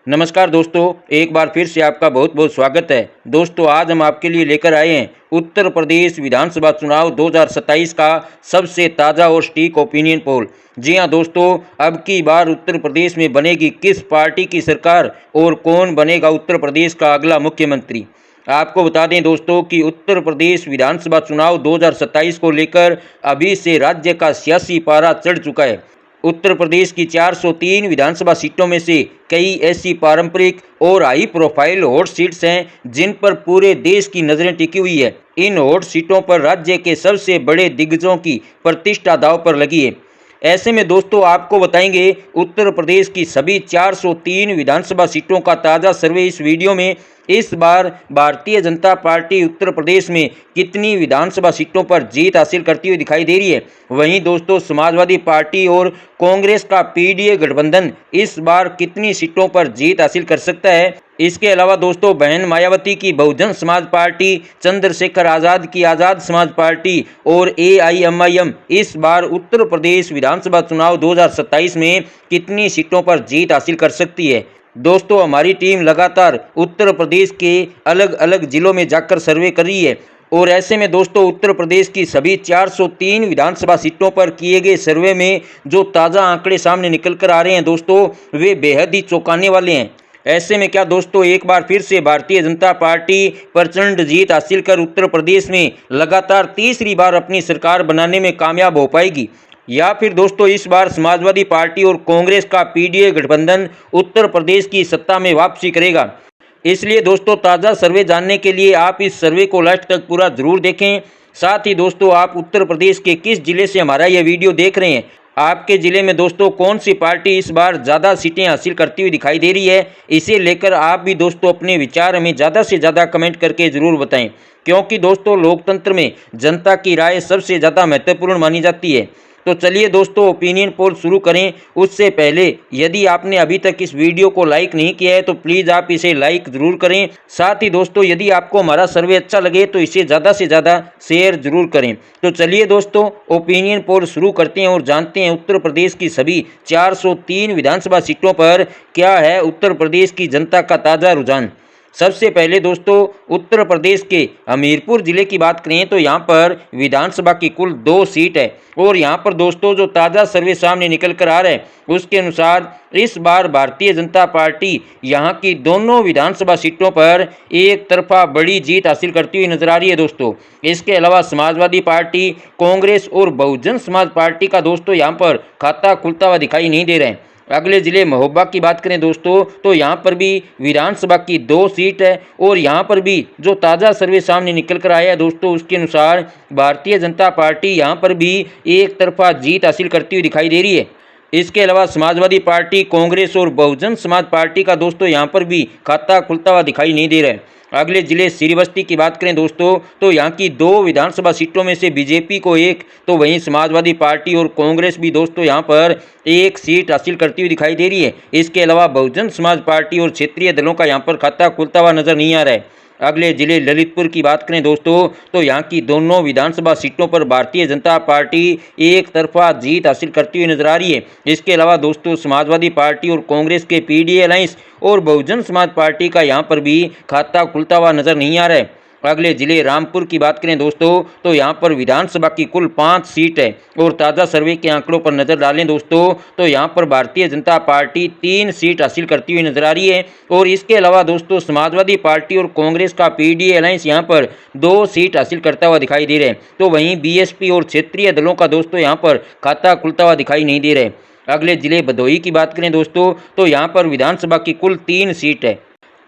नमस्कार दोस्तों, एक बार फिर से आपका बहुत बहुत स्वागत है। दोस्तों, आज हम आपके लिए लेकर आए हैं उत्तर प्रदेश विधानसभा चुनाव 2027 का सबसे ताज़ा और सटीक ओपिनियन पोल। जी हां दोस्तों, अब की बार उत्तर प्रदेश में बनेगी किस पार्टी की सरकार और कौन बनेगा उत्तर प्रदेश का अगला मुख्यमंत्री। आपको बता दें दोस्तों कि उत्तर प्रदेश विधानसभा चुनाव 2027 को लेकर अभी से राज्य का सियासी पारा चढ़ चुका है। उत्तर प्रदेश की 403 विधानसभा सीटों में से कई ऐसी पारंपरिक और हाई प्रोफाइल हॉट सीट्स हैं जिन पर पूरे देश की नज़रें टिकी हुई है। इन हॉट सीटों पर राज्य के सबसे बड़े दिग्गजों की प्रतिष्ठा दांव पर लगी है। ऐसे में दोस्तों आपको बताएंगे उत्तर प्रदेश की सभी 403 विधानसभा सीटों का ताज़ा सर्वे इस वीडियो में। इस बार भारतीय जनता पार्टी उत्तर प्रदेश में कितनी विधानसभा सीटों पर जीत हासिल करती हुई दिखाई दे रही है। वहीं दोस्तों समाजवादी पार्टी और कांग्रेस का पीडीए गठबंधन इस बार कितनी सीटों पर जीत हासिल कर सकता है। इसके अलावा दोस्तों बहन मायावती की बहुजन समाज पार्टी, चंद्रशेखर आज़ाद की आज़ाद समाज पार्टी और एआईएमआईएम इस बार उत्तर प्रदेश विधानसभा चुनाव 2027 में कितनी सीटों पर जीत हासिल कर सकती है। दोस्तों हमारी टीम लगातार उत्तर प्रदेश के अलग अलग जिलों में जाकर सर्वे कर रही है और ऐसे में दोस्तों उत्तर प्रदेश की सभी 403 विधानसभा सीटों पर किए गए सर्वे में जो ताज़ा आंकड़े सामने निकल कर आ रहे हैं दोस्तों, वे बेहद ही चौंकाने वाले हैं। ऐसे में क्या दोस्तों एक बार फिर से भारतीय जनता पार्टी प्रचंड जीत हासिल कर उत्तर प्रदेश में लगातार तीसरी बार अपनी सरकार बनाने में कामयाब हो पाएगी, या फिर दोस्तों इस बार समाजवादी पार्टी और कांग्रेस का पीडीए गठबंधन उत्तर प्रदेश की सत्ता में वापसी करेगा। इसलिए दोस्तों ताज़ा सर्वे जानने के लिए आप इस सर्वे को लास्ट तक पूरा जरूर देखें। साथ ही दोस्तों आप उत्तर प्रदेश के किस जिले से हमारा यह वीडियो देख रहे हैं, आपके ज़िले में दोस्तों कौन सी पार्टी इस बार ज़्यादा सीटें हासिल करती हुई दिखाई दे रही है, इसे लेकर आप भी दोस्तों अपने विचार हमें ज़्यादा से ज़्यादा कमेंट करके ज़रूर बताएं। क्योंकि दोस्तों लोकतंत्र में जनता की राय सबसे ज़्यादा महत्वपूर्ण मानी जाती है। तो चलिए दोस्तों ओपिनियन पोल शुरू करें। उससे पहले यदि आपने अभी तक इस वीडियो को लाइक नहीं किया है तो प्लीज़ आप इसे लाइक ज़रूर करें। साथ ही दोस्तों यदि आपको हमारा सर्वे अच्छा लगे तो इसे ज़्यादा से ज़्यादा शेयर ज़रूर करें। तो चलिए दोस्तों ओपिनियन पोल शुरू करते हैं और जानते हैं उत्तर प्रदेश की सभी 403 विधानसभा सीटों पर क्या है उत्तर प्रदेश की जनता का ताज़ा रुझान। सबसे पहले दोस्तों उत्तर प्रदेश के हमीरपुर जिले की बात करें तो यहाँ पर विधानसभा की कुल 2 सीट है और यहाँ पर दोस्तों जो ताज़ा सर्वे सामने निकल कर आ रहा है उसके अनुसार इस बार भारतीय जनता पार्टी यहाँ की दोनों विधानसभा सीटों पर एक तरफा बड़ी जीत हासिल करती हुई नजर आ रही है दोस्तों। इसके अलावा समाजवादी पार्टी, कांग्रेस और बहुजन समाज पार्टी का दोस्तों यहाँ पर खाता खुलता हुआ दिखाई नहीं दे रहा है। अगले ज़िले महोबा की बात करें दोस्तों तो यहाँ पर भी विधानसभा की 2 सीट है और यहाँ पर भी जो ताज़ा सर्वे सामने निकल कर आया है दोस्तों उसके अनुसार भारतीय जनता पार्टी यहाँ पर भी एक तरफा जीत हासिल करती हुई दिखाई दे रही है। इसके अलावा समाजवादी पार्टी, कांग्रेस और बहुजन समाज पार्टी का दोस्तों यहाँ पर भी खाता खुलता हुआ दिखाई नहीं दे रहा है। अगले जिले श्रीबस्ती की बात करें दोस्तों तो यहाँ की 2 विधानसभा सीटों में से बीजेपी को 1 तो वहीं समाजवादी पार्टी और कांग्रेस भी दोस्तों यहाँ पर 1 सीट हासिल करती हुई दिखाई दे रही है। इसके अलावा बहुजन समाज पार्टी और क्षेत्रीय दलों का यहाँ पर खाता खुलता हुआ नजर नहीं आ रहा है। अगले जिले ललितपुर की बात करें दोस्तों तो यहाँ की दोनों विधानसभा सीटों पर भारतीय जनता पार्टी एक तरफा जीत हासिल करती हुई नजर आ रही है। इसके अलावा दोस्तों समाजवादी पार्टी और कांग्रेस के पीडीए अलायंस और बहुजन समाज पार्टी का यहाँ पर भी खाता खुलता हुआ नजर नहीं आ रहा है। अगले जिले रामपुर की बात करें दोस्तों तो यहाँ पर विधानसभा की कुल 5 सीट है और ताज़ा सर्वे के आंकड़ों पर नजर डालें दोस्तों तो यहाँ पर भारतीय जनता पार्टी 3 सीट हासिल करती हुई नजर आ रही है। और इसके अलावा दोस्तों समाजवादी पार्टी और कांग्रेस का पीडीए अलायंस यहाँ पर 2 सीट हासिल करता हुआ दिखाई दे रहे हैं। तो वहीं बीएसपी और क्षेत्रीय दलों का दोस्तों यहाँ पर खाता खुलता हुआ दिखाई नहीं दे रहे। अगले जिले भदोही की बात करें दोस्तों तो यहाँ पर विधानसभा की कुल 3 सीट है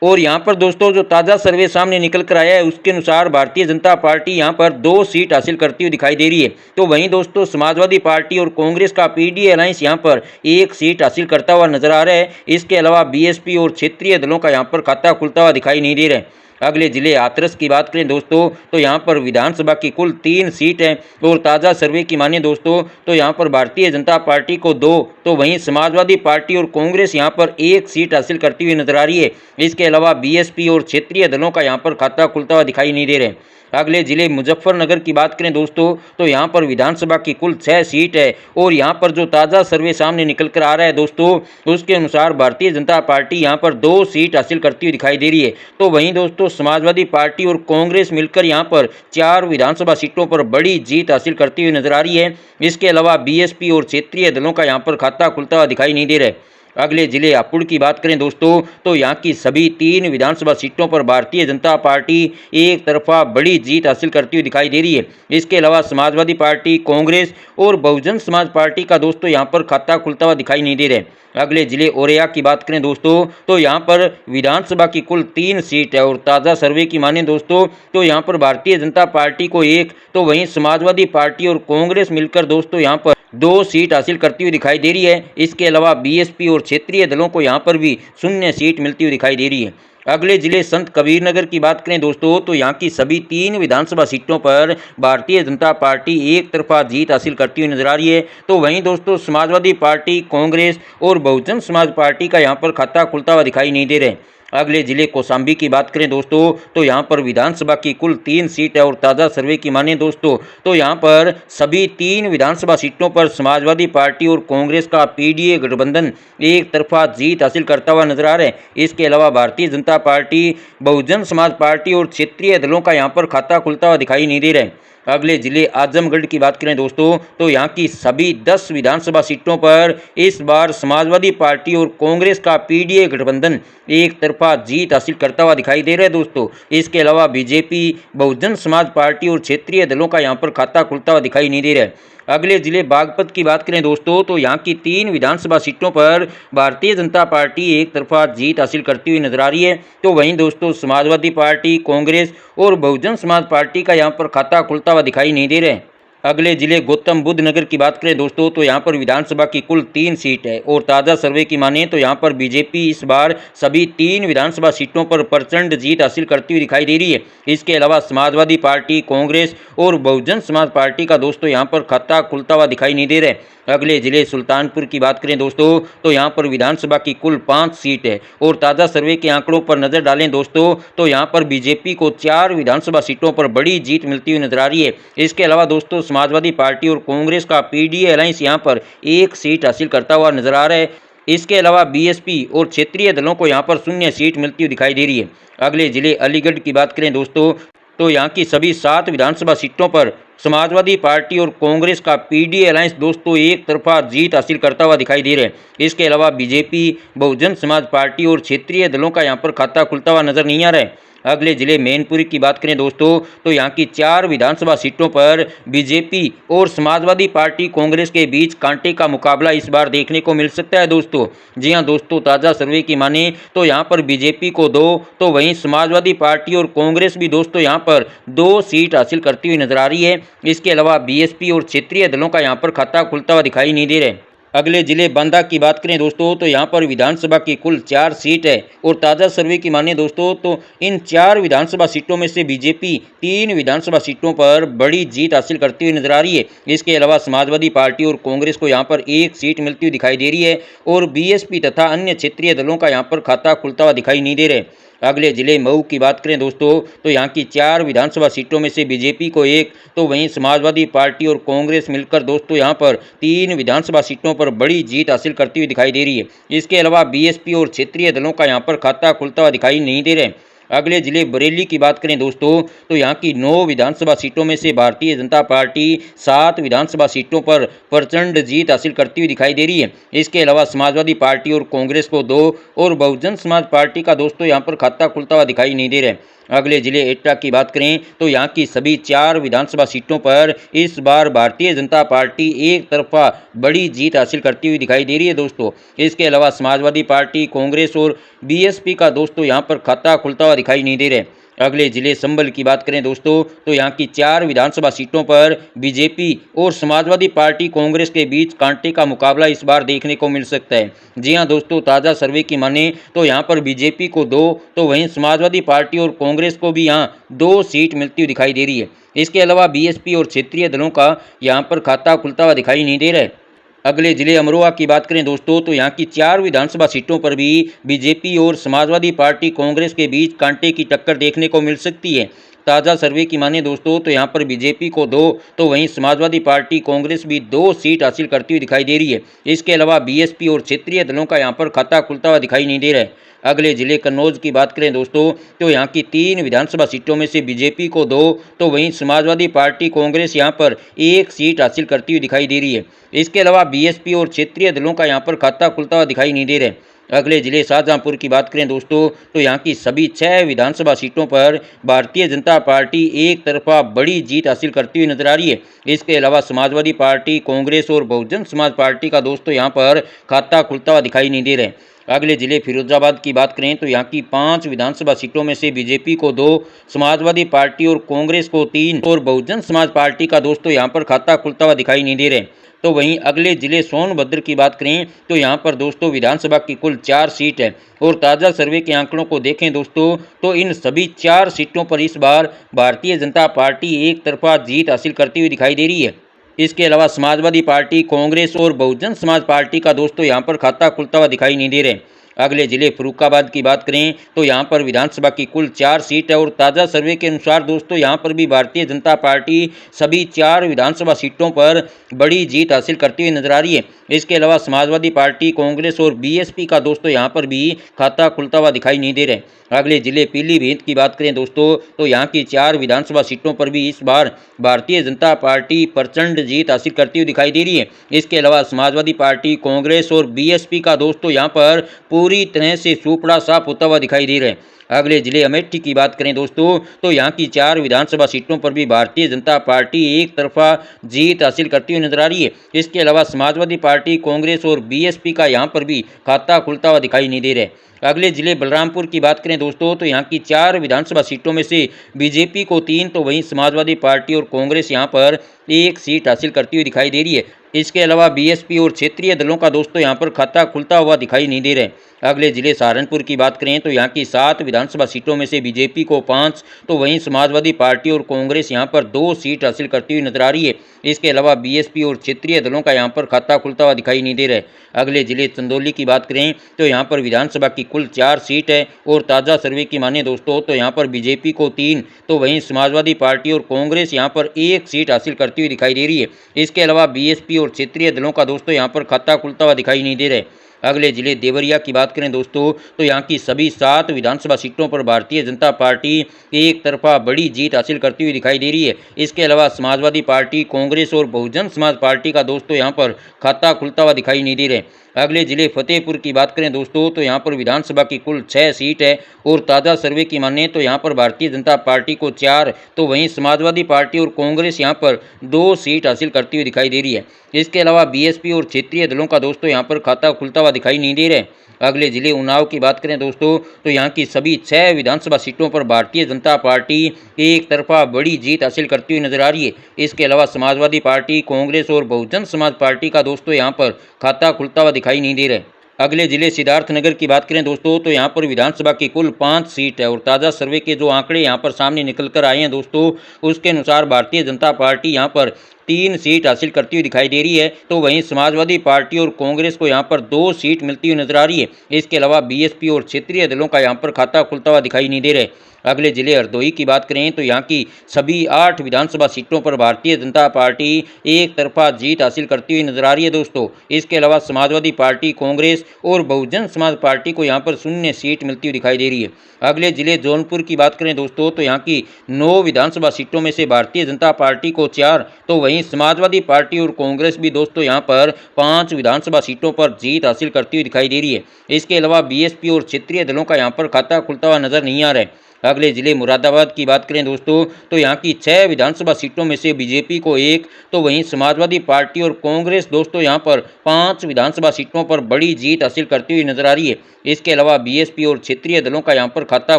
और यहाँ पर दोस्तों जो ताज़ा सर्वे सामने निकल कर आया है उसके अनुसार भारतीय जनता पार्टी यहाँ पर 2 सीट हासिल करती हुई दिखाई दे रही है। तो वहीं दोस्तों समाजवादी पार्टी और कांग्रेस का पीडीए अलायंस यहाँ पर 1 सीट हासिल करता हुआ नजर आ रहा है। इसके अलावा बीएसपी और क्षेत्रीय दलों का यहाँ पर खाता खुलता हुआ दिखाई नहीं दे रहा है। अगले जिले हाथरस की बात करें दोस्तों तो यहाँ पर विधानसभा की कुल 3 सीट है और ताज़ा सर्वे की माने दोस्तों तो यहाँ पर भारतीय जनता पार्टी को 2 तो वहीं समाजवादी पार्टी और कांग्रेस यहाँ पर 1 सीट हासिल करती हुई नजर आ रही है। इसके अलावा बीएसपी और क्षेत्रीय दलों का यहाँ पर खाता खुलता हुआ दिखाई नहीं दे रहे। अगले जिले मुजफ्फरनगर की बात करें दोस्तों तो यहाँ पर विधानसभा की कुल 6 सीट है और यहाँ पर जो ताज़ा सर्वे सामने निकल कर आ रहा है दोस्तों उसके अनुसार भारतीय जनता पार्टी यहाँ पर 2 सीट हासिल करती हुई दिखाई दे रही है। तो वहीं दोस्तों समाजवादी पार्टी और कांग्रेस मिलकर यहाँ पर 4 विधानसभा सीटों पर बड़ी जीत हासिल करती हुई नजर आ रही है। इसके अलावा बीएसपी और क्षेत्रीय दलों का यहाँ पर खाता खुलता हुआ दिखाई नहीं दे रहा है। अगले जिले हापुड़ की बात करें दोस्तों तो यहाँ की सभी 3 विधानसभा सीटों पर भारतीय जनता पार्टी एक तरफा बड़ी जीत हासिल करती हुई दिखाई दे रही है। इसके अलावा समाजवादी पार्टी, कांग्रेस और बहुजन समाज पार्टी का दोस्तों यहाँ पर खाता खुलता हुआ दिखाई नहीं दे रहा है। अगले जिले औरैया की बात करें दोस्तों तो यहाँ पर विधानसभा की कुल 3 सीट है और ताज़ा सर्वे की माने दोस्तों तो यहाँ पर भारतीय जनता पार्टी को 1 तो वहीं समाजवादी पार्टी और कांग्रेस मिलकर दोस्तों यहाँ पर 2 सीट हासिल करती हुई दिखाई दे रही है। इसके अलावा बीएसपी और क्षेत्रीय दलों को यहाँ पर भी 0 सीट मिलती हुई दिखाई दे रही है। अगले जिले संत कबीरनगर की बात करें दोस्तों तो यहाँ की सभी 3 विधानसभा सीटों पर भारतीय जनता पार्टी एक तरफा जीत हासिल करती हुई नजर आ रही है। तो वहीं दोस्तों समाजवादी पार्टी, कांग्रेस और बहुजन समाज पार्टी का यहाँ पर खाता खुलता हुआ दिखाई नहीं दे रहे। अगले जिले कौशाम्बी की बात करें दोस्तों तो यहाँ पर विधानसभा की कुल 3 सीट है और ताज़ा सर्वे की माने दोस्तों तो यहाँ पर सभी 3 विधानसभा सीटों पर समाजवादी पार्टी और कांग्रेस का पीडीए गठबंधन एक तरफा जीत हासिल करता हुआ नजर आ रहा है। इसके अलावा भारतीय जनता पार्टी, बहुजन समाज पार्टी और क्षेत्रीय दलों का यहाँ पर खाता खुलता हुआ दिखाई नहीं दे रहा है। अगले जिले आजमगढ़ की बात करें दोस्तों तो यहाँ की सभी 10 विधानसभा सीटों पर इस बार समाजवादी पार्टी और कांग्रेस का पीडीए गठबंधन एक तरफा जीत हासिल करता हुआ दिखाई दे रहा है दोस्तों। इसके अलावा बीजेपी, बहुजन समाज पार्टी और क्षेत्रीय दलों का यहाँ पर खाता खुलता हुआ दिखाई नहीं दे रहा है। अगले जिले बागपत की बात करें दोस्तों तो यहाँ की 3 विधानसभा सीटों पर भारतीय जनता पार्टी एक तरफा जीत हासिल करती हुई नजर आ रही है। तो वहीं दोस्तों समाजवादी पार्टी, कांग्रेस और बहुजन समाज पार्टी का यहाँ पर खाता खुलता हुआ दिखाई नहीं दे रहा है। अगले जिले गौतम बुद्ध नगर की बात करें दोस्तों तो यहाँ पर विधानसभा की कुल 3 सीट है और ताज़ा सर्वे की माने तो यहाँ पर बीजेपी इस बार सभी 3 विधानसभा सीटों पर प्रचंड जीत हासिल करती हुई दिखाई दे रही है। इसके अलावा समाजवादी पार्टी, कांग्रेस और बहुजन समाज पार्टी का दोस्तों यहाँ पर खाता खुलता हुआ दिखाई नहीं दे रहा है। अगले जिले सुल्तानपुर की बात करें दोस्तों तो यहाँ पर विधानसभा की कुल 5 सीट है और ताज़ा सर्वे के आंकड़ों पर नजर डालें दोस्तों तो यहाँ पर बीजेपी को 4 विधानसभा सीटों पर बड़ी जीत मिलती हुई नजर आ रही है। इसके अलावा दोस्तों समाजवादी पार्टी और कांग्रेस का पीडीए अलायंस यहाँ पर 1 सीट हासिल करता हुआ नजर आ रहा है। इसके अलावा बीएसपी और क्षेत्रीय दलों को यहाँ पर 0 सीट मिलती हुई दिखाई दे रही है। अगले जिले अलीगढ़ की बात करें दोस्तों तो यहाँ की सभी 7 विधानसभा सीटों पर समाजवादी पार्टी और कांग्रेस का पीडीए अलायंस दोस्तों एक तरफा जीत हासिल करता हुआ दिखाई दे रहा है। इसके अलावा बीजेपी, बहुजन समाज पार्टी और क्षेत्रीय दलों का यहाँ पर खाता खुलता हुआ नजर नहीं आ रहा है। अगले जिले मैनपुरी की बात करें दोस्तों तो यहाँ की 4 विधानसभा सीटों पर बीजेपी और समाजवादी पार्टी, कांग्रेस के बीच कांटे का मुकाबला इस बार देखने को मिल सकता है दोस्तों। जी हां दोस्तों, ताज़ा सर्वे की माने तो यहाँ पर बीजेपी को 2 तो वहीं समाजवादी पार्टी और कांग्रेस भी दोस्तों यहाँ पर 2 सीट हासिल करती हुई नजर आ रही है। इसके अलावा बीएसपी और क्षेत्रीय दलों का यहाँ पर खाता खुलता हुआ दिखाई नहीं दे रहा है। अगले जिले बांदा की बात करें दोस्तों तो यहाँ पर विधानसभा की कुल 4 सीट है और ताज़ा सर्वे की माने दोस्तों तो इन 4 विधानसभा सीटों में से बीजेपी 3 विधानसभा सीटों पर बड़ी जीत हासिल करती हुई नजर आ रही है। इसके अलावा समाजवादी पार्टी और कांग्रेस को यहाँ पर 1 सीट मिलती हुई दिखाई दे रही है और बीएसपी तथा अन्य क्षेत्रीय दलों का यहाँ पर खाता खुलता हुआ दिखाई नहीं दे रहे। अगले जिले मऊ की बात करें दोस्तों तो यहाँ की 4 विधानसभा सीटों में से बीजेपी को 1 तो वहीं समाजवादी पार्टी और कांग्रेस मिलकर दोस्तों यहाँ पर 3 विधानसभा सीटों पर बड़ी जीत हासिल करती हुई दिखाई दे रही है। इसके अलावा बीएसपी और क्षेत्रीय दलों का यहाँ पर खाता खुलता हुआ दिखाई नहीं दे रहे। अगले जिले बरेली की बात करें दोस्तों तो यहाँ की 9 विधानसभा सीटों में से भारतीय जनता पार्टी 7 विधानसभा सीटों पर प्रचंड जीत हासिल करती हुई दिखाई दे रही है। इसके अलावा समाजवादी पार्टी और कांग्रेस को 2 और बहुजन समाज पार्टी का दोस्तों यहाँ पर खाता खुलता हुआ दिखाई नहीं दे रहा है। अगले जिले एटा की बात करें तो यहाँ की सभी 4 विधानसभा सीटों पर इस बार भारतीय जनता पार्टी एक तरफा बड़ी जीत हासिल करती हुई दिखाई दे रही है दोस्तों। इसके अलावा समाजवादी पार्टी, कांग्रेस और बीएसपी का दोस्तों यहाँ पर खाता खुलता हुआ दिखाई नहीं दे रहा है। अगले जिले संभल की बात करें दोस्तों तो यहाँ की 4 विधानसभा सीटों पर बीजेपी और समाजवादी पार्टी, कांग्रेस के बीच कांटे का मुकाबला इस बार देखने को मिल सकता है। जी हां दोस्तों, ताज़ा सर्वे की माने तो यहाँ पर बीजेपी को 2 तो वहीं समाजवादी पार्टी और कांग्रेस को भी यहाँ 2 सीट मिलती हुई दिखाई दे रही है। इसके अलावा बीएसपी और क्षेत्रीय दलों का यहाँ पर खाता खुलता हुआ दिखाई नहीं दे रहा है। अगले जिले अमरोहा की बात करें दोस्तों तो यहाँ की 4 विधानसभा सीटों पर भी बीजेपी और समाजवादी पार्टी, कांग्रेस के बीच कांटे की टक्कर देखने को मिल सकती है। ताज़ा सर्वे की माने दोस्तों तो यहाँ पर बीजेपी को 2 तो वहीं समाजवादी पार्टी कांग्रेस भी 2 सीट हासिल करती हुई दिखाई दे रही है। इसके अलावा बीएसपी और क्षेत्रीय दलों का यहाँ पर खाता खुलता हुआ दिखाई नहीं दे रहा है। अगले जिले कन्नौज की बात करें दोस्तों तो यहाँ की 3 विधानसभा सीटों में से बीजेपी को 2 तो वहीं समाजवादी पार्टी कांग्रेस यहाँ पर 1 सीट हासिल करती हुई दिखाई दे रही है। इसके अलावा बीएसपी और क्षेत्रीय दलों का यहाँ पर खाता खुलता हुआ दिखाई नहीं दे रहा है। अगले जिले शाहजहांपुर की बात करें दोस्तों तो यहाँ की सभी 6 विधानसभा सीटों पर भारतीय जनता पार्टी एक तरफा बड़ी जीत हासिल करती हुई नजर आ रही है। इसके अलावा समाजवादी पार्टी कांग्रेस और बहुजन समाज पार्टी का दोस्तों यहाँ पर खाता खुलता हुआ दिखाई नहीं दे रहा है। अगले जिले फिरोजाबाद की बात करें तो यहाँ की 5 विधानसभा सीटों में से बीजेपी को 2, समाजवादी पार्टी और कांग्रेस को 3 और बहुजन समाज पार्टी का दोस्तों यहाँ पर खाता खुलता हुआ दिखाई नहीं दे रहे। तो वहीं अगले जिले सोनभद्र की बात करें तो यहाँ पर दोस्तों विधानसभा की कुल 4 सीट है और ताज़ा सर्वे के आंकड़ों को देखें दोस्तों तो इन सभी 4 सीटों पर इस बार भारतीय जनता पार्टी एक तरफा जीत हासिल करती हुई दिखाई दे रही है। इसके अलावा समाजवादी पार्टी कांग्रेस और बहुजन समाज पार्टी का दोस्तों यहाँ पर खाता खुलता हुआ दिखाई नहीं दे रहे। अगले जिले फर्रुखाबाद की बात करें तो यहाँ पर विधानसभा की कुल 4 सीट है और ताज़ा सर्वे के अनुसार दोस्तों यहाँ पर भी भारतीय जनता पार्टी सभी 4 विधानसभा सीटों पर बड़ी जीत हासिल करती हुई नजर आ रही है। इसके अलावा समाजवादी पार्टी कांग्रेस और बीएसपी का दोस्तों यहाँ पर भी खाता खुलता हुआ दिखाई नहीं दे रहे। अगले जिले पीलीभीत की बात करें दोस्तों तो यहाँ की 4 विधानसभा सीटों पर भी इस बार भारतीय जनता पार्टी प्रचंड जीत हासिल करती हुई दिखाई दे रही है। इसके अलावा समाजवादी पार्टी कांग्रेस और बीएसपी का दोस्तों यहाँ पर पूरी तरह से सुपड़ा साफ होता हुआ दिखाई दे रहा है। अगले जिले अमेठी की बात करें दोस्तों तो यहाँ की 4 विधानसभा सीटों पर भी भारतीय जनता पार्टी एक तरफा जीत हासिल करती हुई नजर आ रही है। इसके अलावा समाजवादी पार्टी कांग्रेस और बीएसपी का यहाँ पर भी खाता खुलता हुआ दिखाई नहीं दे रहा है। अगले जिले बलरामपुर की बात करें दोस्तों तो यहाँ की 4 विधानसभा सीटों में से बीजेपी को 3 तो वहीं समाजवादी पार्टी और कांग्रेस यहाँ पर 1 सीट हासिल करती हुई दिखाई दे रही है। इसके अलावा बीएसपी और क्षेत्रीय दलों का दोस्तों यहाँ पर खाता खुलता हुआ दिखाई नहीं दे रहे। अगले जिले सहारनपुर की बात करें तो यहाँ की 7 विधानसभा सीटों में से बीजेपी को 5 तो वहीं समाजवादी पार्टी और कांग्रेस यहाँ पर 2 सीट हासिल करती हुई नजर आ रही है। इसके अलावा बीएसपी और क्षेत्रीय दलों का यहाँ पर खाता खुलता हुआ दिखाई नहीं दे रहा है। अगले जिले चंदौली की बात करें तो यहाँ पर विधानसभा की कुल 4 सीट है और ताज़ा सर्वे की माने दोस्तों तो यहाँ पर बीजेपी को 3 तो वहीं समाजवादी पार्टी और कांग्रेस यहाँ पर 1 सीट हासिल करती हुई दिखाई दे रही है। इसके अलावा बीएसपी और क्षेत्रीय दलों का दोस्तों यहाँ पर खाता खुलता हुआ दिखाई नहीं दे रहा है। अगले जिले देवरिया की बात करें दोस्तों तो यहाँ की सभी 7 विधानसभा सीटों पर भारतीय जनता पार्टी एक तरफा बड़ी जीत हासिल करती हुई दिखाई दे रही है। इसके अलावा समाजवादी पार्टी कांग्रेस और बहुजन समाज पार्टी का दोस्तों यहाँ पर खाता खुलता हुआ दिखाई नहीं दे रहे। अगले जिले फतेहपुर की बात करें दोस्तों तो यहाँ पर विधानसभा की कुल 6 सीट है और ताज़ा सर्वे की माने तो यहाँ पर भारतीय जनता पार्टी को 4 तो वहीं समाजवादी पार्टी और कांग्रेस यहाँ पर 2 सीट हासिल करती हुई दिखाई दे रही है। इसके अलावा बीएसपी और क्षेत्रीय दलों का दोस्तों यहाँ पर खाता खुलता हुआ दिखाई नहीं दे रहा है। अगले जिले उन्नाव की बात करें दोस्तों तो यहाँ की सभी 6 विधानसभा सीटों पर भारतीय जनता पार्टी एक तरफा बड़ी जीत हासिल करती हुई नजर आ रही है। इसके अलावा समाजवादी पार्टी कांग्रेस और बहुजन समाज पार्टी का दोस्तों यहाँ पर खाता खुलता हुआ दिखाई नहीं दे रहा है। अगले जिले सिद्धार्थनगर की बात करें दोस्तों तो यहाँ पर विधानसभा की कुल 5 सीट है और ताज़ा सर्वे के जो आंकड़े यहाँ पर सामने निकल कर आए हैं दोस्तों उसके अनुसार भारतीय जनता पार्टी यहाँ पर 3 सीट हासिल करती हुई दिखाई दे रही है तो वहीं समाजवादी पार्टी और कांग्रेस को यहाँ पर 2 सीट मिलती हुई नजर आ रही है। इसके अलावा बीएसपी और क्षेत्रीय दलों का यहाँ पर खाता खुलता हुआ दिखाई नहीं दे रहा है। अगले जिले हरदोई की बात करें तो यहाँ की सभी 8 विधानसभा सीटों पर भारतीय जनता पार्टी एक तरफा जीत हासिल करती हुई नजर आ रही है दोस्तों। इसके अलावा समाजवादी पार्टी कांग्रेस और बहुजन समाज पार्टी को यहाँ पर 0 सीट मिलती हुई दिखाई दे रही है। अगले जिले जौनपुर की बात करें दोस्तों तो यहाँ की 9 विधानसभा सीटों में से भारतीय जनता पार्टी को 4 तो वहीं समाजवादी पार्टी और कांग्रेस भी दोस्तों यहाँ पर 5 विधानसभा सीटों पर जीत हासिल करती हुई दिखाई दे रही है। इसके अलावा बीएसपी और क्षेत्रीय दलों का यहाँ पर खाता खुलता हुआ नजर नहीं आ रहा है। अगले जिले मुरादाबाद की बात करें दोस्तों तो यहाँ की 6 विधानसभा सीटों में से बीजेपी को 1 तो वहीं समाजवादी पार्टी और कांग्रेस दोस्तों यहाँ पर 5 विधानसभा सीटों पर बड़ी जीत हासिल करती हुई नजर आ रही है। इसके अलावा बीएसपी और क्षेत्रीय दलों का यहाँ पर खाता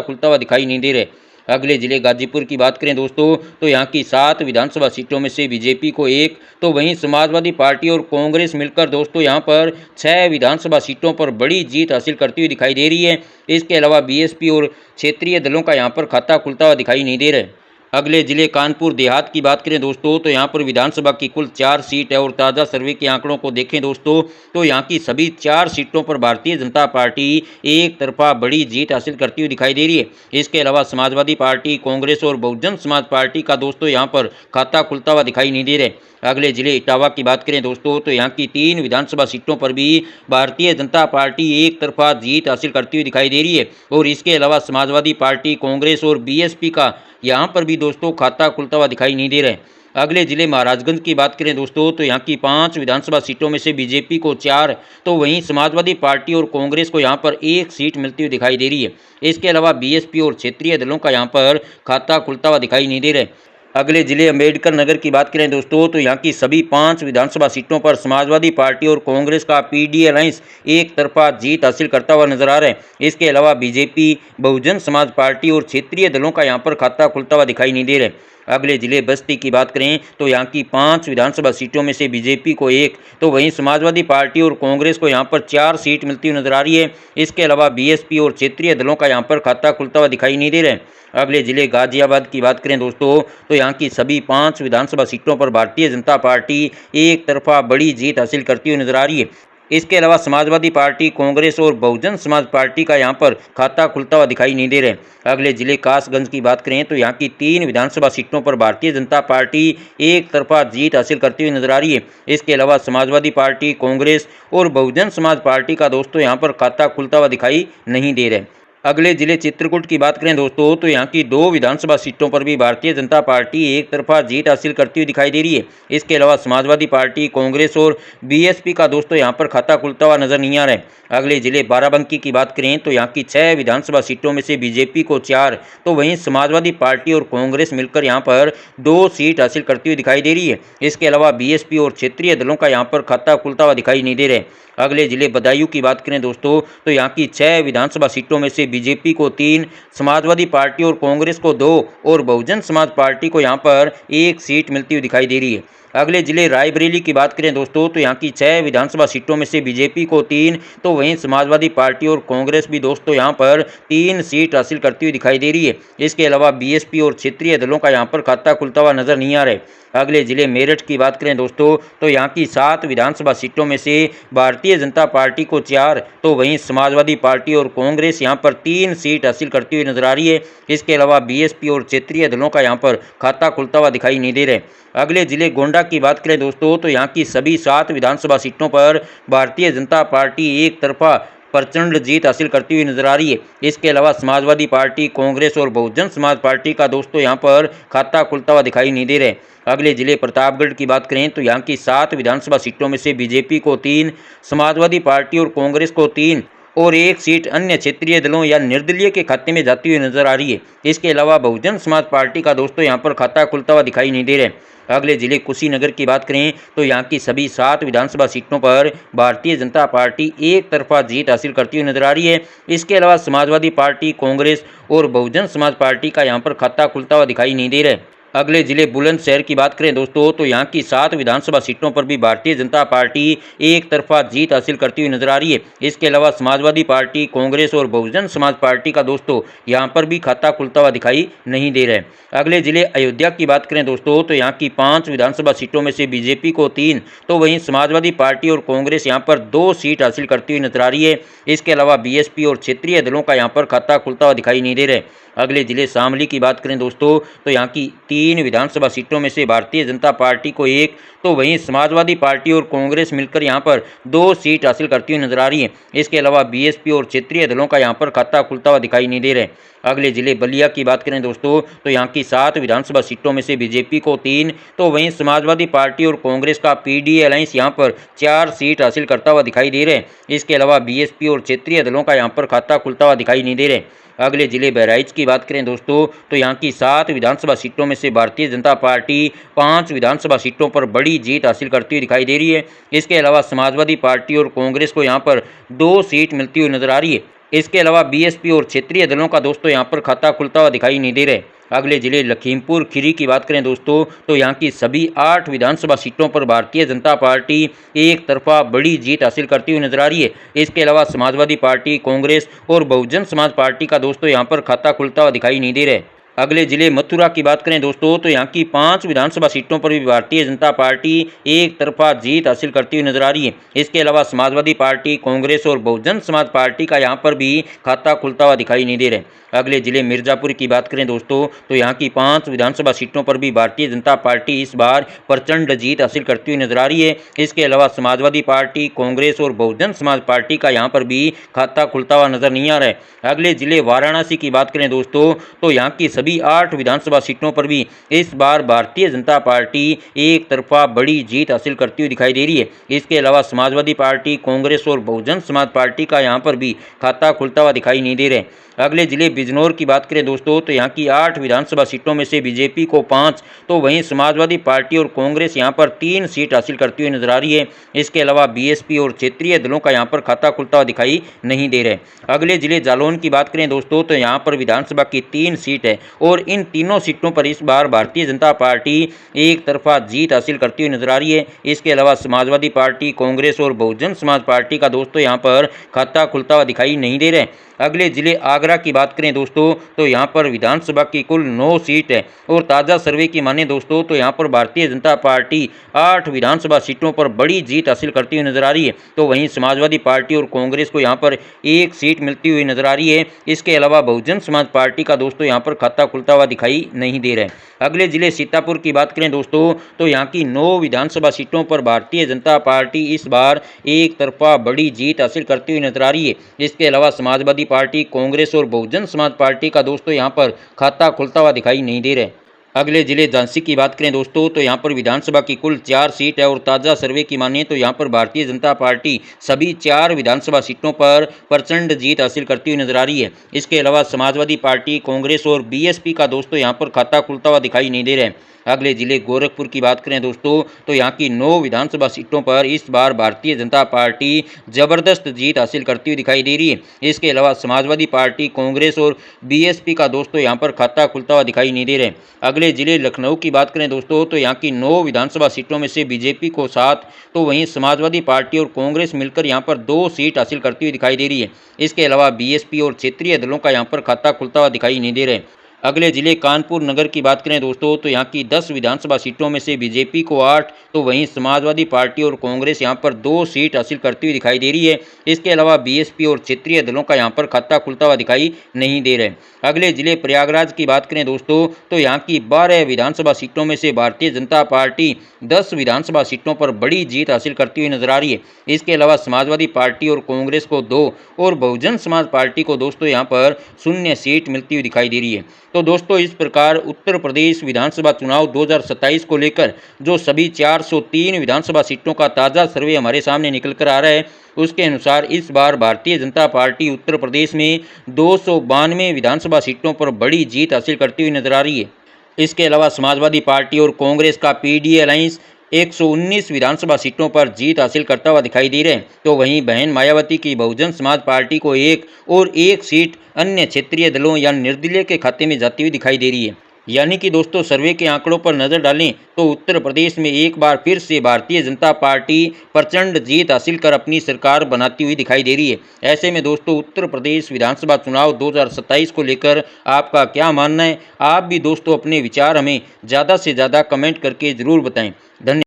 खुलता हुआ दिखाई नहीं दे रहा। अगले जिले गाजीपुर की बात करें दोस्तों तो यहाँ की 7 विधानसभा सीटों में से बीजेपी को 1 तो वहीं समाजवादी पार्टी और कांग्रेस मिलकर दोस्तों यहाँ पर 6 विधानसभा सीटों पर बड़ी जीत हासिल करती हुई दिखाई दे रही है। इसके अलावा बीएसपी और क्षेत्रीय दलों का यहाँ पर खाता खुलता हुआ दिखाई नहीं दे रहा है। अगले जिले कानपुर देहात की बात करें दोस्तों तो यहाँ पर विधानसभा की कुल 4 सीट है और ताज़ा सर्वे के आंकड़ों को देखें दोस्तों तो यहाँ की सभी 4 सीटों पर भारतीय जनता पार्टी एक तरफा बड़ी जीत हासिल करती हुई दिखाई दे रही है। इसके अलावा समाजवादी पार्टी, कांग्रेस और बहुजन समाज पार्टी का दोस्तों यहाँ पर खाता खुलता हुआ दिखाई नहीं दे रहे। अगले जिले इटावा की बात करें दोस्तों तो यहाँ की 3 विधानसभा सीटों पर भी भारतीय जनता पार्टी एक तरफा जीत हासिल करती हुई दिखाई दे रही है और इसके अलावा समाजवादी पार्टी, कांग्रेस और बीएसपी का यहाँ पर भी दोस्तों खाता खुलता हुआ दिखाई नहीं दे रहा है। अगले जिले महाराजगंज की बात करें दोस्तों तो यहाँ की 5 विधानसभा सीटों में से बीजेपी को 4 तो वहीं समाजवादी पार्टी और कांग्रेस को यहाँ पर 1 सीट मिलती हुई दिखाई दे रही है। इसके अलावा बीएसपी और क्षेत्रीय दलों का यहाँ पर खाता खुलता हुआ दिखाई नहीं दे रहा है। अगले जिले अम्बेडकर नगर की बात करें दोस्तों तो यहाँ की सभी 5 विधानसभा सीटों पर समाजवादी पार्टी और कांग्रेस का पीडी अलायंस एक तरफा जीत हासिल करता हुआ नजर आ रहा है। इसके अलावा बीजेपी, बहुजन समाज पार्टी और क्षेत्रीय दलों का यहाँ पर खाता खुलता हुआ दिखाई नहीं दे रहा है। अगले जिले बस्ती की बात करें तो यहाँ की 5 विधानसभा सीटों में से बीजेपी को 1 तो वहीं समाजवादी पार्टी और कांग्रेस को यहाँ पर 4 सीट मिलती हुई नजर आ रही है। इसके अलावा बीएसपी और क्षेत्रीय दलों का यहाँ पर खाता खुलता हुआ दिखाई नहीं दे रहा है। अगले जिले गाजियाबाद की बात करें दोस्तों तो यहाँ की सभी 5 विधानसभा सीटों पर भारतीय जनता पार्टी एक तरफा बड़ी जीत हासिल करती हुई नजर आ रही है। इसके अलावा समाजवादी पार्टी, कांग्रेस और बहुजन समाज पार्टी का यहाँ पर खाता खुलता हुआ दिखाई नहीं दे रहे। अगले जिले कासगंज की बात करें तो यहाँ की 3 विधानसभा सीटों पर भारतीय जनता पार्टी एक तरफा जीत हासिल करती हुई नजर आ रही है। इसके अलावा समाजवादी पार्टी, कांग्रेस और बहुजन समाज पार्टी का दोस्तों यहाँ पर खाता खुलता हुआ दिखाई नहीं दे रहा है। अगले जिले चित्रकूट की बात करें दोस्तों तो यहाँ की 2 विधानसभा सीटों पर भी भारतीय जनता पार्टी एक तरफा जीत हासिल करती हुई दिखाई दे रही है। इसके अलावा समाजवादी पार्टी, कांग्रेस और बीएसपी का दोस्तों यहाँ पर खाता खुलता हुआ नजर नहीं आ रहा है। अगले जिले बाराबंकी की बात करें तो यहाँ की 6 विधानसभा सीटों में से बीजेपी को 4 तो वहीं समाजवादी पार्टी और कांग्रेस मिलकर यहाँ पर 2 सीट हासिल करती हुई दिखाई दे रही है। इसके अलावा बीएसपी और क्षेत्रीय दलों का यहाँ पर खाता खुलता हुआ दिखाई नहीं दे रहे। अगले जिले बदायूं की बात करें दोस्तों तो यहाँ की 6 विधानसभा सीटों में से बीजेपी को 3, समाजवादी पार्टी और कांग्रेस को 2 और बहुजन समाज पार्टी को यहाँ पर 1 सीट मिलती हुई दिखाई दे रही है। अगले जिले रायबरेली की बात करें दोस्तों तो यहाँ की 6 विधानसभा सीटों में से बीजेपी को 3 तो वहीं समाजवादी पार्टी और कांग्रेस भी दोस्तों यहाँ पर 3 सीट हासिल करती हुई दिखाई दे रही है। इसके अलावा बीएसपी और क्षेत्रीय दलों का यहाँ पर खाता खुलता हुआ नजर नहीं आ रहा है। अगले जिले मेरठ की बात करें दोस्तों तो यहाँ की 7 विधानसभा सीटों में से भारतीय जनता पार्टी को 4 तो वहीं समाजवादी पार्टी और कांग्रेस यहाँ पर 3 सीट हासिल करती हुई नजर आ रही है। इसके अलावा बीएसपी और क्षेत्रीय दलों का यहाँ पर खाता खुलता हुआ दिखाई नहीं दे रहा है। अगले जिले गोंडा की बात करें दोस्तों तो यहाँ की सभी 7 विधानसभा सीटों पर भारतीय जनता पार्टी एक तरफा प्रचंड जीत हासिल करती हुई नजर आ रही है। इसके अलावा समाजवादी पार्टी, कांग्रेस और बहुजन समाज पार्टी का दोस्तों यहाँ पर खाता खुलता हुआ दिखाई नहीं दे रहे। अगले जिले प्रतापगढ़ की बात करें तो यहाँ की 7 विधानसभा सीटों में से बीजेपी को 3, समाजवादी पार्टी और कांग्रेस को 3 और 1 सीट अन्य क्षेत्रीय दलों या निर्दलीय के खाते में जाती हुई नजर आ रही है। इसके अलावा बहुजन समाज पार्टी का दोस्तों यहाँ पर खाता खुलता हुआ दिखाई नहीं दे रहे। अगले जिले कुशीनगर की बात करें तो यहाँ की सभी 7 विधानसभा सीटों पर भारतीय जनता पार्टी एक तरफा जीत हासिल करती हुई नजर आ रही है। इसके अलावा समाजवादी पार्टी, कांग्रेस और बहुजन समाज पार्टी का यहाँ पर खाता खुलता हुआ दिखाई नहीं दे रहा है। अगले जिले बुलंदशहर की बात करें दोस्तों तो यहाँ की 7 विधानसभा सीटों पर भी भारतीय जनता पार्टी एक तरफा जीत हासिल करती हुई नजर आ रही है। इसके अलावा समाजवादी पार्टी, कांग्रेस और बहुजन समाज पार्टी का दोस्तों यहाँ पर भी खाता खुलता हुआ दिखाई नहीं दे रहा है। अगले जिले अयोध्या की बात करें दोस्तों तो यहाँ की 5 विधानसभा सीटों में से बीजेपी को 3 तो वहीं समाजवादी पार्टी और कांग्रेस यहाँ पर 2 सीट हासिल करती हुई नजर आ रही है। इसके अलावा बीएसपी और क्षेत्रीय दलों का यहाँ पर खाता खुलता हुआ दिखाई नहीं दे रहा है। अगले जिले शामली की बात करें दोस्तों तो यहाँ की 3 विधानसभा सीटों में से भारतीय जनता पार्टी को 1 तो वहीं समाजवादी पार्टी और कांग्रेस मिलकर यहाँ पर 2 सीट हासिल करती हुई नजर आ रही है। इसके अलावा बीएसपी और क्षेत्रीय दलों का यहाँ पर खाता खुलता हुआ दिखाई नहीं दे रहा है। अगले जिले बलिया की बात करें दोस्तों तो यहाँ की 7 विधानसभा सीटों में से बीजेपी को 3 तो वहीं समाजवादी पार्टी और कांग्रेस का पीडीए अलायंस यहाँ पर 4 सीट हासिल करता हुआ दिखाई दे रहे हैं। इसके अलावा बीएसपी और क्षेत्रीय दलों का यहाँ पर खाता खुलता हुआ दिखाई नहीं दे रहे। अगले जिले बहराइच की बात करें दोस्तों तो यहाँ की 7 विधानसभा सीटों में से भारतीय जनता पार्टी 5 विधानसभा सीटों पर बड़ी जीत हासिल करती हुई दिखाई दे रही है। इसके अलावा समाजवादी पार्टी और कांग्रेस को यहाँ पर 2 सीट मिलती हुई नजर आ रही है। इसके अलावा बीएसपी और क्षेत्रीय दलों का दोस्तों यहाँ पर खाता खुलता हुआ दिखाई नहीं दे रहे। अगले जिले लखीमपुर खीरी की बात करें दोस्तों तो यहाँ की सभी 8 विधानसभा सीटों पर भारतीय जनता पार्टी एक तरफा बड़ी जीत हासिल करती हुई नजर आ रही है। इसके अलावा समाजवादी पार्टी, कांग्रेस और बहुजन समाज पार्टी का दोस्तों यहाँ पर खाता खुलता हुआ दिखाई नहीं दे रहा है। अगले जिले मथुरा की बात करें दोस्तों तो यहाँ की 5 विधानसभा सीटों पर भी भारतीय जनता पार्टी एक तरफा जीत हासिल करती हुई नजर आ रही है। इसके अलावा समाजवादी पार्टी, कांग्रेस और बहुजन समाज पार्टी का यहाँ पर भी खाता खुलता हुआ दिखाई नहीं दे रहा है। अगले जिले मिर्जापुर की बात करें दोस्तों तो यहाँ की 5 विधानसभा सीटों पर भी भारतीय जनता पार्टी इस बार प्रचंड जीत हासिल करती हुई नजर आ रही है। इसके अलावा समाजवादी पार्टी, कांग्रेस और बहुजन समाज पार्टी का यहाँ पर भी खाता खुलता हुआ नजर नहीं आ रहा है। अगले जिले वाराणसी की बात करें दोस्तों तो यहाँ की सभी 8 विधानसभा सीटों पर भी इस बार भारतीय जनता पार्टी एक तरफा बड़ी जीत हासिल करती हुई दिखाई दे रही है। इसके अलावा समाजवादी पार्टी, कांग्रेस और बहुजन समाज पार्टी का यहाँ पर भी खाता खुलता हुआ दिखाई नहीं दे रहा है। अगले जिले बिजनौर की बात करें दोस्तों तो यहाँ की 8 विधानसभा सीटों में से बीजेपी को 5 तो वहीं समाजवादी पार्टी और कांग्रेस यहाँ पर 3 सीट हासिल करती हुई नजर आ रही है। इसके अलावा बीएसपी और क्षेत्रीय दलों का यहाँ पर खाता खुलता हुआ दिखाई नहीं दे रहा है। अगले जिले जालौन की बात करें दोस्तों तो यहाँ पर विधानसभा की 3 सीट है और इन तीनों सीटों पर इस बार भारतीय जनता पार्टी एक तरफा जीत हासिल करती हुई नजर आ रही है। इसके अलावा समाजवादी पार्टी, कांग्रेस और बहुजन समाज पार्टी का दोस्तों यहाँ पर खाता खुलता हुआ दिखाई नहीं दे रहा है। अगले जिले आगरा की बात करें दोस्तों तो यहाँ पर विधानसभा की कुल 9 सीट है और ताज़ा सर्वे की माने दोस्तों तो यहाँ पर भारतीय जनता पार्टी 8 विधानसभा सीटों पर बड़ी जीत हासिल करती हुई नजर आ रही है। तो वहीं समाजवादी पार्टी और कांग्रेस को यहाँ पर 1 सीट मिलती हुई नजर आ रही है। इसके अलावा बहुजन समाज पार्टी का दोस्तों यहाँ पर खाता खुलता हुआ दिखाई नहीं दे रहा है। अगले जिले सीतापुर की बात करें दोस्तों तो यहाँ की 9 विधानसभा सीटों पर भारतीय जनता पार्टी इस बार एक तरफा बड़ी जीत हासिल करती हुई नजर आ रही है। इसके अलावा समाजवादी पार्टी, कांग्रेस और बहुजन समाज पार्टी का दोस्तों यहाँ पर खाता खुलता हुआ दिखाई नहीं दे रहा है। अगले जिले झांसी की बात करें दोस्तों तो यहाँ पर विधानसभा की कुल 4 सीट है और ताज़ा सर्वे की माने तो यहाँ पर भारतीय जनता पार्टी सभी 4 विधानसभा सीटों पर प्रचंड जीत हासिल करती हुई नजर आ रही है। इसके अलावा समाजवादी पार्टी, कांग्रेस और बीएसपी का दोस्तों यहाँ पर खाता खुलता हुआ दिखाई नहीं दे रहा है। अगले जिले गोरखपुर की बात करें दोस्तों तो यहाँ की 9 विधानसभा सीटों पर इस बार भारतीय जनता पार्टी जबरदस्त जीत हासिल करती हुई दिखाई दे रही है। इसके अलावा समाजवादी पार्टी, कांग्रेस और बीएसपी का दोस्तों यहाँ पर खाता खुलता हुआ दिखाई नहीं दे रहे। अगले जिले लखनऊ की बात करें दोस्तों तो यहाँ की 9 विधानसभा सीटों में से बीजेपी को 7 तो वहीं समाजवादी पार्टी और कांग्रेस मिलकर यहाँ पर 2 सीट हासिल करती हुई दिखाई दे रही है। इसके अलावा बीएसपी और क्षेत्रीय दलों का यहाँ पर खाता खुलता हुआ दिखाई नहीं दे रहा है। अगले जिले कानपुर नगर की बात करें दोस्तों तो यहाँ की 10 विधानसभा सीटों में से बीजेपी को 8 तो वहीं समाजवादी पार्टी और कांग्रेस यहाँ पर 2 सीट हासिल करती हुई दिखाई दे रही है। इसके अलावा बीएसपी और क्षेत्रीय दलों का यहाँ पर खाता खुलता हुआ दिखाई नहीं दे रहा है। अगले जिले प्रयागराज की बात करें दोस्तों तो यहाँ की 12 विधानसभा सीटों में से भारतीय जनता पार्टी 10 विधानसभा सीटों पर बड़ी जीत हासिल करती हुई नजर आ रही है। इसके अलावा समाजवादी पार्टी और कांग्रेस को 2 और बहुजन समाज पार्टी को दोस्तों यहाँ पर 0 सीट मिलती हुई दिखाई दे रही है। तो दोस्तों इस प्रकार उत्तर प्रदेश विधानसभा चुनाव 2027 को लेकर जो सभी 403 विधानसभा सीटों का ताज़ा सर्वे हमारे सामने निकल कर आ रहा है उसके अनुसार इस बार भारतीय जनता पार्टी उत्तर प्रदेश में 292 विधानसभा सीटों पर बड़ी जीत हासिल करती हुई नजर आ रही है। इसके अलावा समाजवादी पार्टी और कांग्रेस का पीडीए अलायंस 119 विधानसभा सीटों पर जीत हासिल करता हुआ दिखाई दे रहे हैं। तो वहीं बहन मायावती की बहुजन समाज पार्टी को 1 सीट अन्य क्षेत्रीय दलों या निर्दलीय के खाते में जाती हुई दिखाई दे रही है। यानी कि दोस्तों सर्वे के आंकड़ों पर नजर डालें तो उत्तर प्रदेश में एक बार फिर से भारतीय जनता पार्टी प्रचंड जीत हासिल कर अपनी सरकार बनाती हुई दिखाई दे रही है। ऐसे में दोस्तों उत्तर प्रदेश विधानसभा चुनाव 2027 को लेकर आपका क्या मानना है? आप भी दोस्तों अपने विचार हमें ज़्यादा से ज़्यादा कमेंट करके ज़रूर बताएं। धन्यवाद।